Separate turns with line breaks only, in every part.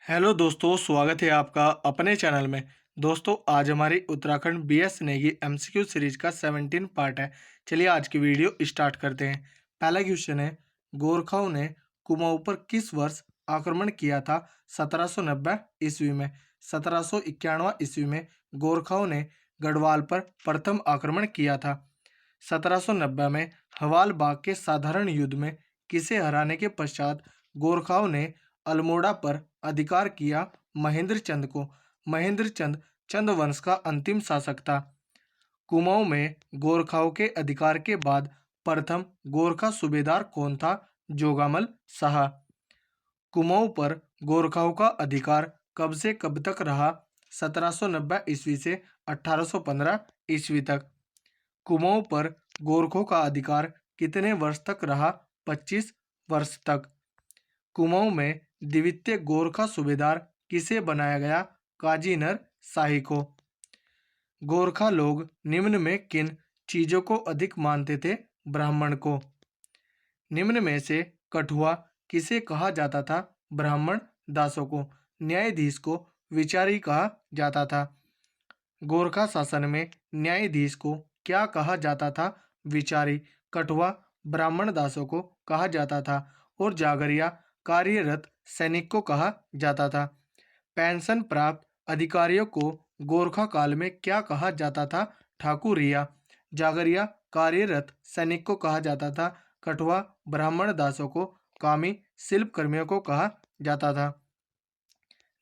Hello दोस्तों, स्वागत है आपका अपने चैनल में। दोस्तों, आज हमारी Uttarakhand BS Negi MCQ series का 17 पार्ट है। चलिए आज की वीडियो स्टार्ट करते हैं। पहला क्वेश्चन है, गोरखाओं ने कुमाऊं पर किस वर्ष आक्रमण किया था? 1790 ईस्वी में। 1791 ईस्वी में गोरखाओं ने गढ़वाल पर प्रथम आक्रमण किया था। 1790 में हवाल बाग के साधारण युद्ध में किसे हराने के पश्चात गोरखाओं ने अल्मोड़ा पर अधिकार किया? महेंद्र चंद को। महेंद्र चंद चंद वंश का अंतिम शासक था। कुमाऊं में गोरखाओं के अधिकार के बाद प्रथम गोरखा सूबेदार कौन था? जोगामल शाह। कुमाऊं पर गोरखाओं का अधिकार कब से कब तक रहा? 1790 ईस्वी से 1815 ईस्वी तक। कुमाऊं पर गोरखों का अधिकार कितने वर्ष तक रहा? 25 वर्ष तक। कुमाऊं में द्वितीय गोरखा सूबेदार किसे बनाया गया? काजी नर शाही को। गोरखा लोग निम्न में किन चीजों को अधिक मानते थे? ब्राह्मण को। निम्न में से कठुआ किसे कहा जाता था? ब्राह्मण दासों को। न्यायाधीश को विचारी कहा जाता था। गोरखा शासन में न्यायाधीश को क्या कहा जाता था? विचारी। कठुआ ब्राह्मण दासों को कहा जाता था और जागरिया कार्यरत सैनिक को कहा जाता था। पेंशन प्राप्त अधिकारियों को गोरखा काल में क्या कहा जाता था? ठाकुरिया। जागरिया कार्यरत सैनिक को कहा जाता था। कठुआ ब्राह्मण दासों को कामी शिल्प कर्मियों को कहा जाता था।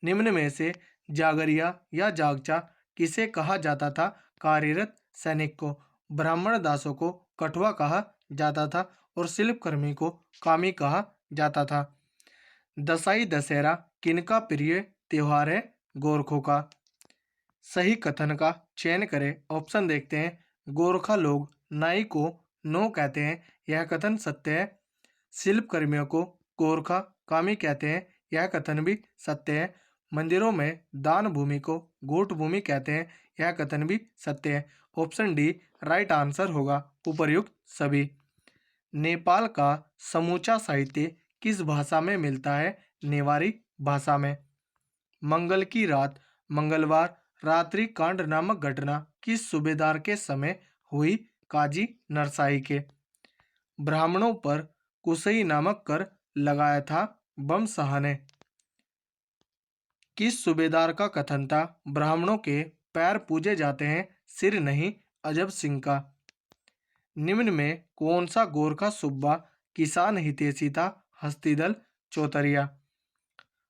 निम्न में से जागरिया या जागचा किसे कहा जाता था? कार्यरत सैनिक को। ब्राह्मण दासों को कठुआ कहा जाता था और शिल्पकर्मी को कामी कहा जाता था। दसाई दशहरा किनका प्रिय त्योहार है? गोरखों का। सही कथन का चयन करें। ऑप्शन देखते हैं। गोरखा लोग नाई को नो कहते हैं, यह कथन सत्य है। शिल्पकर्मियों को गोरखा कामी कहते हैं, यह कथन भी सत्य है। मंदिरों में दान भूमि को गोट भूमि कहते हैं, यह कथन भी सत्य है। ऑप्शन डी राइट आंसर होगा उपर्युक्त सभी। नेपाल का समूचा साहित्य किस भाषा में मिलता है? नेवारी भाषा में। मंगल की रात मंगलवार रात्रि कांड नामक घटना किस सूबेदार के समय हुई? काजी नरसाई के। ब्राह्मणों पर कुसई नामक कर लगाया था? बम शाह ने। किस सूबेदार का कथन था? ब्राह्मणों के पैर पूजे जाते हैं, सिर नहीं। अजब सिंह का। निम्न में कौन सा गोरखा सूबा किसान हितैषी था? हस्तिदल चौतरिया।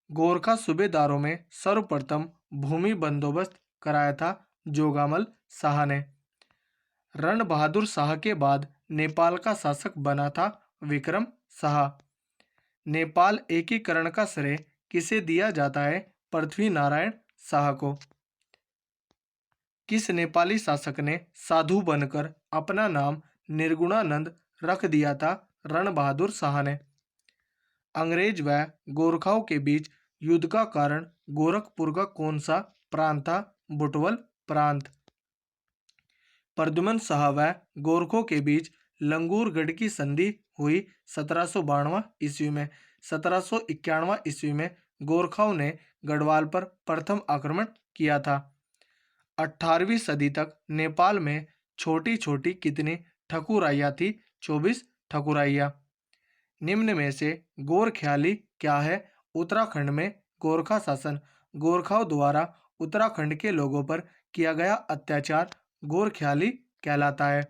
गोरखा सूबेदारों में सर्वप्रथम भूमि बंदोबस्त कराया था? जोगामल शाह ने। रण बहादुर शाह के बाद नेपाल का शासक बना था? विक्रम शाह। नेपाल एकीकरण का श्रेय किसे दिया जाता है? पृथ्वी नारायण शाह को। किस नेपाली शासक ने साधु बनकर अपना नाम निर्गुणानंद रख दिया था? रण बहादुर शाह ने। अंग्रेज व गोरखाओं के बीच युद्ध का कारण गोरखपुर का कौन सा प्रांत था? बुटवल प्रांत। प्रद्युमन शाह व गोरखों के बीच लंगूरगढ़ की संधि हुई 1792 ईस्वी में। 1791 ईस्वी में गोरखाओं ने गढ़वाल पर प्रथम आक्रमण किया था। 18वीं सदी तक नेपाल में छोटी छोटी कितनी ठकुराइयाँ थी? 24 ठकुराइयाँ। निम्न में से गोरख्याली क्या है? उत्तराखंड में गोरखा शासन। गोरखाओं द्वारा उत्तराखंड के लोगों पर किया गया अत्याचार गोरख्याली कहलाता है।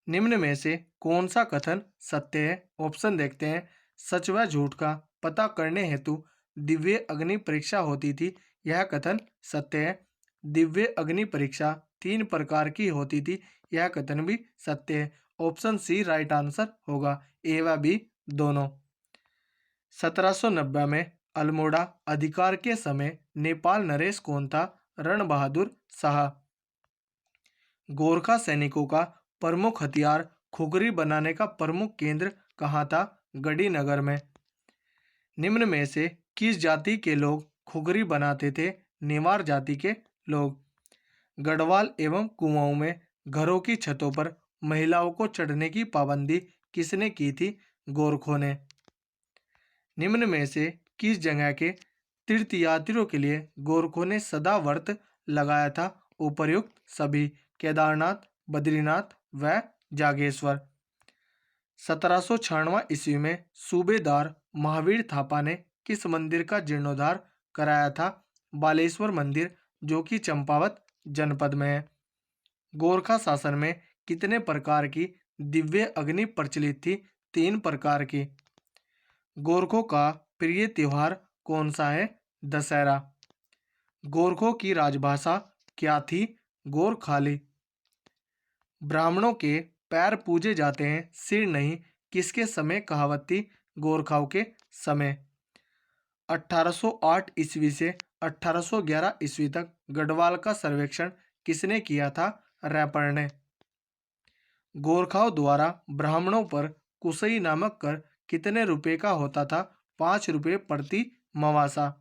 निम्न में से कौन सा कथन सत्य है? ऑप्शन देखते हैं। सच व झूठ का पता करने हेतु दिव्य अग्नि परीक्षा होती थी, यह कथन सत्य है। दिव्य अग्नि परीक्षा 3 प्रकार की होती थी, यह कथन भी सत्य है। ऑप्शन सी राइट आंसर होगा, ए व बी दोनों। 1790 में अल्मोड़ा अधिकार के समय नेपाल नरेश कौन था? रण बहादुर शाह। गोरखा सैनिकों का प्रमुख हथियार खुखरी बनाने का प्रमुख केंद्र कहाँ था? गढ़ीनगर में। निम्न में से किस जाति के लोग खुखरी बनाते थे? नेवार जाति के लोग। गढ़वाल एवं कुमाऊं में घरों की छतों पर महिलाओं को चढ़ने की पाबंदी किसने की थी? गोरखों ने। निम्न में से किस जगह के तीर्थयात्रियों के लिए गोरखों ने सदा व्रत लगाया था। उपर्युक्त सभी केदारनाथ, बद्रीनाथ व जागेश्वर। 1796 ईस्वी में सूबेदार महावीर थापा ने किस मंदिर का जीर्णोद्धार कराया था? बालेश्वर मंदिर, जो कि चंपावत जनपद में है। गोरखा शासन में कितने प्रकार की दिव्य अग्नि प्रचलित थी? 3 प्रकार की। गोरखों का प्रिय त्योहार कौन सा है? दशहरा। गोरखों की राजभाषा क्या थी? गोरखाली। ब्राह्मणों के पैर पूजे जाते हैं, सिर नहीं, किसके समय कहावत थी? गोरखाओं के समय। 1808 ईस्वी से 1811 ईस्वी तक गढ़वाल का सर्वेक्षण किसने किया था? रैपर ने। गोरखाओं द्वारा ब्राह्मणों पर कुशई नामक कर कितने रुपए का होता था? 5 रुपए प्रति मवासा।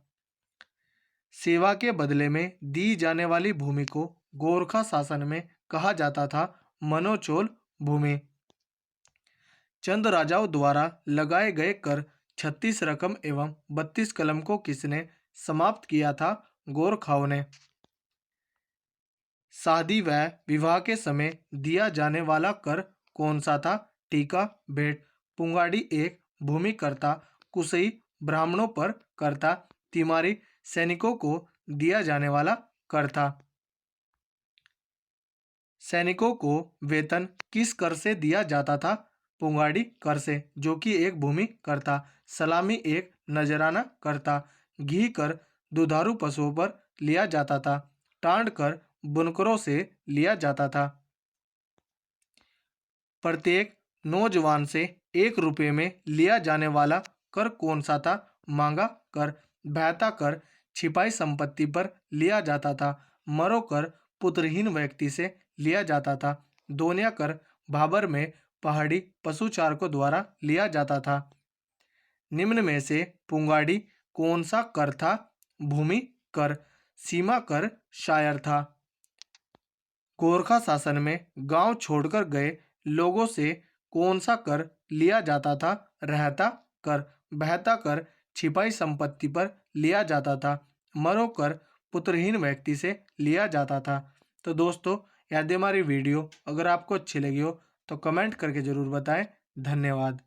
सेवा के बदले में दी जाने वाली भूमि को गोरखा शासन में कहा जाता था मनोचोल भूमि। चंद राजाओं द्वारा लगाए गए कर 36 रकम एवं 32 कलम को किसने समाप्त किया था? गोरखाओं ने। शादी व विवाह के समय दिया जाने वाला कर कौन सा था? टीका, भेंट। पुंगाड़ी एक भूमिकर्ता कुशई ब्राह्मणों पर करता, तिमारी सैनिकों को दिया जाने वाला कर था। सैनिकों को वेतन किस कर से दिया जाता था? पुंगाड़ी कर से, जो कि एक भूमि करता। सलामी एक नजराना करता। घी कर दुधारू पशुओं पर लिया जाता था। टांड कर बुनकरों से लिया जाता था। प्रत्येक नौजवान से 1 रुपये में लिया जाने वाला कर कौन सा था? मांगा कर। भैता कर छिपाई संपत्ति पर लिया जाता था। मरो कर पुत्रहीन व्यक्ति से लिया जाता था। दोनिया कर भाबर में पहाड़ी पशुचारकों द्वारा लिया जाता था। निम्न में से पुंगाड़ी कौन सा कर था? भूमि कर। सीमा कर शायर था। गोरखा शासन में गांव छोड़कर गए लोगों से कौन सा कर लिया जाता था? रहता कर। बहता कर छिपाई संपत्ति पर लिया जाता था। मरो कर पुत्रहीन व्यक्ति से लिया जाता था। तो दोस्तों, यदि हमारी वीडियो अगर आपको अच्छी लगी हो तो कमेंट करके ज़रूर बताएं। धन्यवाद।